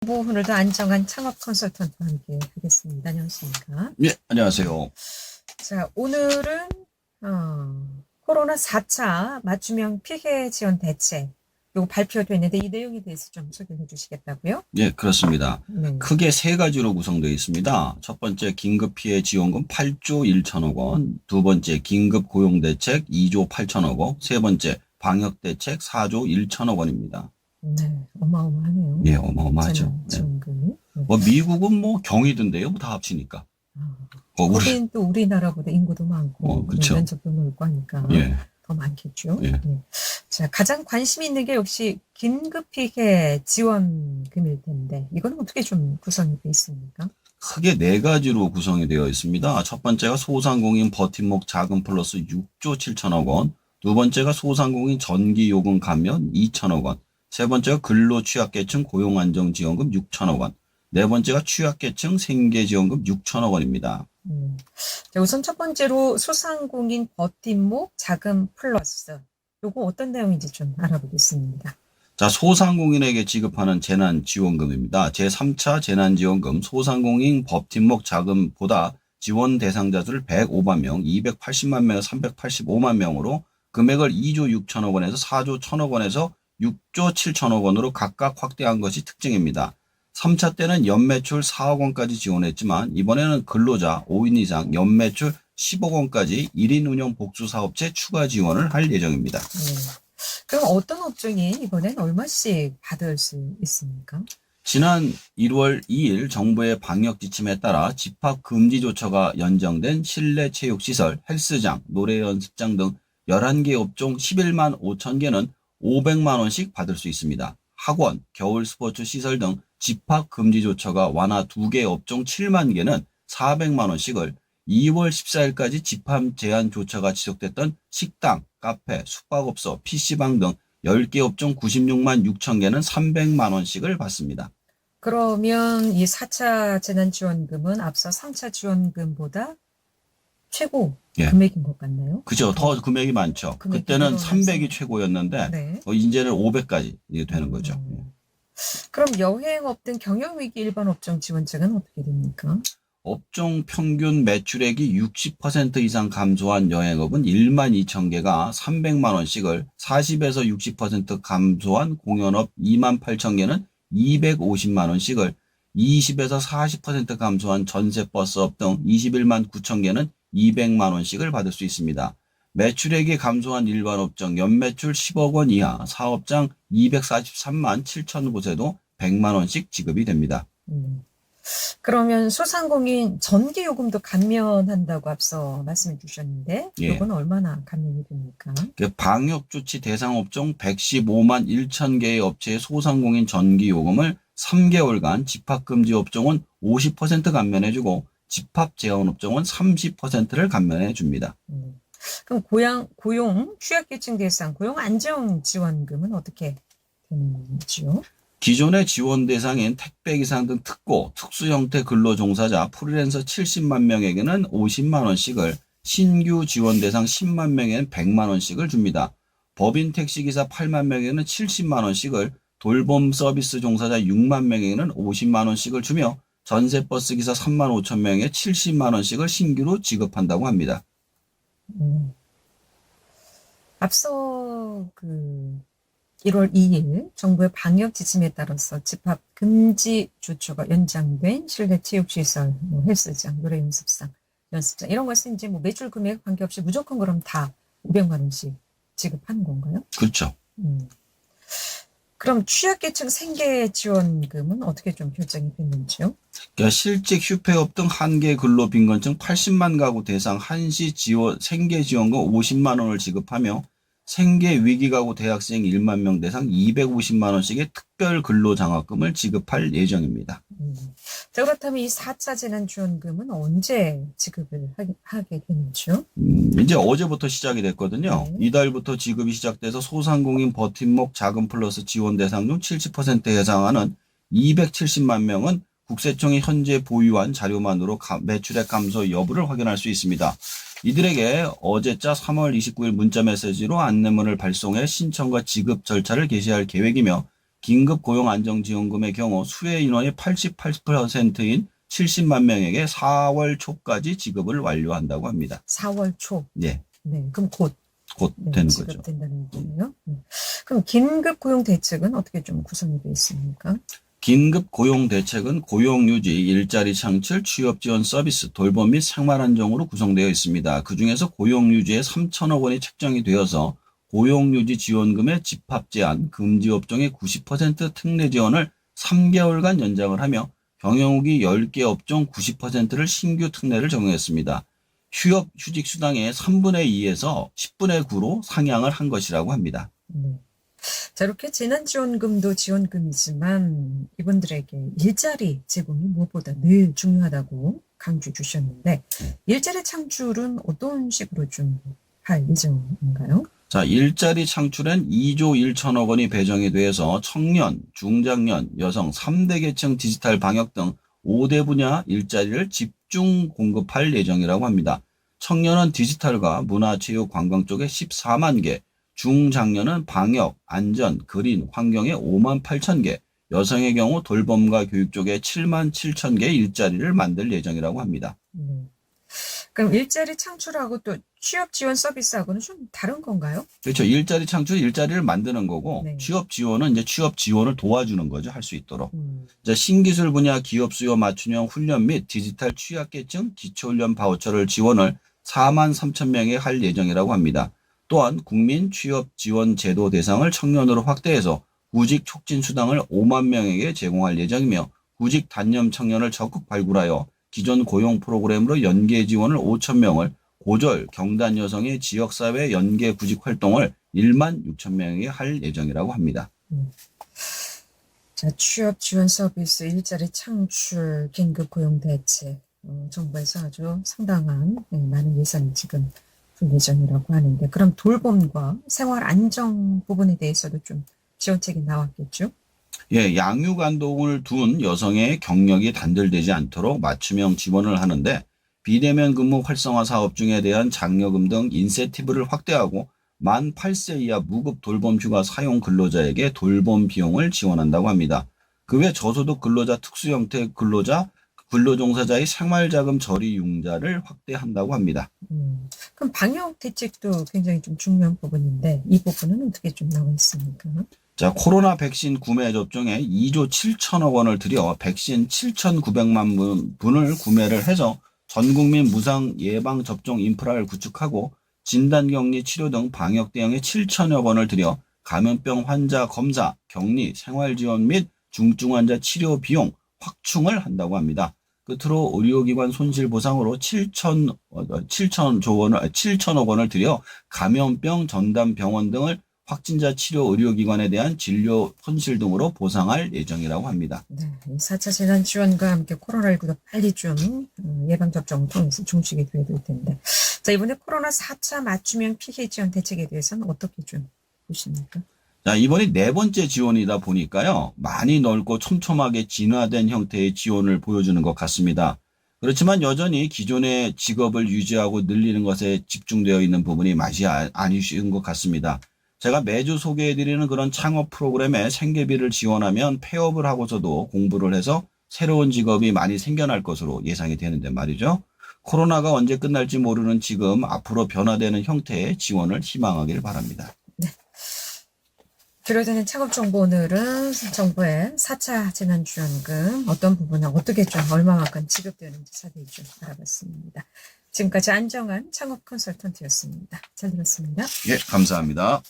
오늘도 안정환 창업 컨설턴트와 함께 하겠습니다. 안녕하십니까? 예, 안녕하세요. 자, 오늘은 코로나 4차 맞춤형 피해 지원 대책 요거 발표됐는데 이 내용에 대해서 좀 소개해 주시겠다고요? 예, 그렇습니다. 네. 크게 세 가지로 구성되어 있습니다. 첫 번째 긴급피해 지원금 8조 1천억 원, 두 번째 긴급고용대책 2조 8천억 원, 세 번째 방역대책 4조 1천억 원입니다. 네, 어마어마하네요. 예, 어마어마하죠. 네. 지원금이. 네. 미국은 경이던데요, 다 합치니까. 우린 또 우리나라보다 인구도 많고 그렇죠. 면적도 넓고 하니까 예. 더 많겠죠. 예. 네. 자, 가장 관심 있는 게 역시 긴급피해 지원금일 텐데 이거는 어떻게 좀 구성이 돼 있습니까? 크게 네 가지로 구성이 되어 있습니다. 첫 번째가 소상공인 버팀목 자금 플러스 6조 7천억 원, 두 번째가 소상공인 전기요금 감면 2천억 원, 세 번째가 근로취약계층 고용안정지원금 6천억 원, 네 번째가 취약계층 생계지원금 6천억 원입니다. 자, 우선 첫 번째로 소상공인 버팀목 자금 플러스 요거 어떤 내용인지 좀 알아보겠습니다. 자, 소상공인에게 지급하는 재난지원금입니다. 제3차 재난지원금 소상공인 버팀목 자금보다 지원 대상자 수를 105만 명, 280만 명에서 385만 명으로 금액을 2조 6천억 원에서 4조 1천억 원에서 6조 7천억 원으로 각각 확대한 것이 특징입니다. 3차 때는 연매출 4억 원까지 지원했지만 이번에는 근로자 5인 이상 연매출 10억 원까지 1인 운영 복수사업체 추가 지원을 할 예정입니다. 그럼 어떤 업종이 이번엔 얼마씩 받을 수 있습니까? 지난 1월 2일 정부의 방역 지침에 따라 집합 금지 조처가 연장된 실내 체육시설, 헬스장, 노래 연습장 등 11개 업종 11만 5천 개는 500만 원씩 받을 수 있습니다. 학원, 겨울 스포츠 시설 등 집합 금지 조처가 완화 2개 업종 7만 개는 400만 원씩을 2월 14일까지 집합 제한 조처가 지속됐던 식당, 카페, 숙박업소, PC방 등 10개 업종 96만 6천 개는 300만 원씩을 받습니다. 그러면 이 4차 재난지원금은 앞서 3차 지원금보다 최고 예. 금액인 것 같나요? 그죠. 더 금액이 많죠. 금액이 그때는 늘어나서. 300이 최고였는데 네. 이제는 500까지 되는 거죠. 그럼 여행업 등 경영위기 일반 업종 지원책은 어떻게 됩니까? 업종 평균 매출액이 60% 이상 감소한 여행업은 1만 2천 개가 300만 원씩을, 40에서 60% 감소한 공연업 2만 8천 개는 250만 원씩을, 20에서 40% 감소한 전세버스업 등 21만 9천 개는 200만 원씩을 받을 수 있습니다. 매출액이 감소한 일반 업종 연매출 10억 원 이하 사업장 243만 7천 곳에도 100만 원씩 지급이 됩니다. 그러면 소상공인 전기요금도 감면한다고 앞서 말씀해 주셨는데 예. 이건 얼마나 감면이 됩니까? 방역조치 대상 업종 115만 1천 개의 업체의 소상공인 전기요금을 3개월간 집합금지 업종은 50% 감면해주고 집합 제한 업종은 30%를 감면해 줍니다. 그럼 고용 취약계층 대상 고용 안정 지원금은 어떻게 되는지요? 기존의 지원 대상인 택배 기상 등 특고, 특수 형태 근로 종사자 프리랜서 70만 명에게는 50만 원씩을, 신규 지원 대상 10만 명에는 100만 원씩을 줍니다. 법인 택시기사 8만 명에게는 70만 원씩을, 돌봄 서비스 종사자 6만 명에게는 50만 원씩을 주며 전세버스 기사 3만 5천 명에 70만 원씩을 신규로 지급한다고 합니다. 앞서 1월 2일 정부의 방역 지침에 따라서 집합 금지 조처가 연장된 실내 체육시설, 헬스장, 노래 연습장 이런 것은 이제 매출 금액 관계없이 무조건 그럼 다 500만 원씩 지급하는 건가요? 그렇죠. 그럼 취약계층 생계지원금은 어떻게 좀 결정이 됐는지요? 그러니까 실직, 휴폐업 등 한계 근로 빈곤층 80만 가구 대상 한시 지원 생계지원금 50만 원을 지급하며 생계 위기 가구 대학생 1만 명 대상 250만 원씩의 특별 근로 장학금을 지급할 예정입니다. 자, 그렇다면 이 4차 재난지원금은 언제 지급을 하게 되는지요? 이제 어제부터 시작이 됐거든요. 네. 이달부터 지급이 시작돼서 소상공인 버팀목 자금 플러스 지원 대상 중 70%에 해당하는 270만 명은 국세청이 현재 보유한 자료만으로 매출액 감소 여부를 확인할 수 있습니다. 이들에게 어제자 3월 29일 문자 메시지로 안내문을 발송해 신청과 지급 절차를 개시할 계획이며 긴급 고용 안정지원금의 경우 수혜 인원이 88%인 70만 명에게 4월 초까지 지급을 완료한다고 합니다. 4월 초. 네, 네, 그럼 곧 곧 되는 거죠. 지급된다는 얘기예요. 그럼 긴급 고용 대책은 어떻게 좀 구성이 되어 있습니까? 긴급 고용 대책은 고용 유지, 일자리 창출, 취업 지원 서비스, 돌봄 및 생활 안정으로 구성되어 있습니다. 그중에서 고용 유지에 3천억 원이 책정이 되어서 고용 유지 지원금의 집합 제한, 금지 업종의 90% 특례 지원을 3개월간 연장을 하며 경영후기 10개 업종 90%를 신규 특례를 적용했습니다. 휴업 휴직 수당의 3분의 2에서 10분의 9로 상향을 한 것이라고 합니다. 네. 자, 이렇게 재난지원금도 지원금이지만 이분들에게 일자리 제공이 무엇보다 늘 중요하다고 강조해 주셨는데 일자리 창출은 어떤 식으로 좀 할 예정인가요? 자, 일자리 창출엔 2조 1천억 원이 배정이 돼서 청년, 중장년, 여성 3대 계층 디지털 방역 등 5대 분야 일자리를 집중 공급할 예정이라고 합니다. 청년은 디지털과 문화, 체육, 관광 쪽에 14만 개, 중장년은 방역, 안전, 그린, 환경에 5만 8천 개, 여성의 경우 돌봄과 교육 쪽에 7만 7천 개 일자리를 만들 예정이라고 합니다. 그럼 일자리 창출하고 또 취업 지원 서비스하고는 좀 다른 건가요? 그렇죠. 일자리 창출, 일자리를 만드는 거고 네. 취업 지원은 이제 취업 지원을 도와주는 거죠. 할 수 있도록. 자, 신기술 분야 기업 수요 맞춤형 훈련 및 디지털 취약계층 기초훈련 바우처를 지원을 4만 3천 명에 할 예정이라고 합니다. 또한 국민 취업 지원 제도 대상을 청년으로 확대해서 구직 촉진 수당을 5만 명에게 제공할 예정이며 구직 단념 청년을 적극 발굴하여 기존 고용 프로그램으로 연계 지원을 5천 명을 고졸, 경단 여성의 지역사회 연계 구직 활동을 1만 6천 명에게 할 예정이라고 합니다. 자, 취업 지원 서비스, 일자리 창출, 긴급 고용 대책, 정부에서 아주 상당한 많은 예산이 지금 줄 예정이라고 하는데 그럼 돌봄과 생활 안정 부분에 대해서도 좀 지원책이 나왔겠죠? 예, 양육안동을 둔 여성의 경력이 단절되지 않도록 맞춤형 지원을 하는데 비대면 근무 활성화 사업 중에 대한 장려금 등 인센티브를 확대하고 만 8세 이하 무급 돌봄 휴가 사용 근로자에게 돌봄 비용을 지원한다고 합니다. 그 외 저소득 근로자 특수 형태 근로종사자의 생활자금 처리 융자를 확대한다고 합니다. 그럼 방역 대책도 굉장히 좀 중요한 부분인데 이 부분은 어떻게 좀 나와 있습니까? 자, 코로나 백신 구매 접종에 2조 7천억 원을 들여 백신 7,900만 분을 구매를 해서 전 국민 무상 예방 접종 인프라를 구축하고 진단격리 치료 등 방역 대응에 7천여 원을 들여 감염병 환자 검사, 격리, 생활지원 및 중증 환자 치료 비용 확충을 한다고 합니다. 끝으로 의료기관 손실보상으로 7천억 원을 들여 감염병 전담 병원 등을 확진자 치료 의료기관에 대한 진료 손실 등으로 보상할 예정이라고 합니다. 네, 4차 재난지원과 함께 코로나19도 빨리 좀 예방접종을 통해서 종식이 돼야 될 텐데. 자, 이번에 코로나 4차 맞춤형 피해 지원 대책에 대해서는 어떻게 좀 보십니까? 자, 이번이 네 번째 지원이다 보니까요. 많이 넓고 촘촘하게 진화된 형태의 지원을 보여주는 것 같습니다. 그렇지만 여전히 기존의 직업을 유지하고 늘리는 것에 집중되어 있는 부분이 맛이 아니신 것 같습니다. 제가 매주 소개해드리는 그런 창업 프로그램에 생계비를 지원하면 폐업을 하고서도 공부를 해서 새로운 직업이 많이 생겨날 것으로 예상이 되는데 말이죠. 코로나가 언제 끝날지 모르는 지금 앞으로 변화되는 형태의 지원을 희망하길 바랍니다. 네. 들어드는 창업정보 오늘은 정부의 4차 재난지원금 어떤 부분에 어떻게 좀 얼마만큼 지급되는지 자세히 좀 알아봤습니다. 지금까지 안정환 창업 컨설턴트였습니다. 잘 들었습니다. 예, 감사합니다.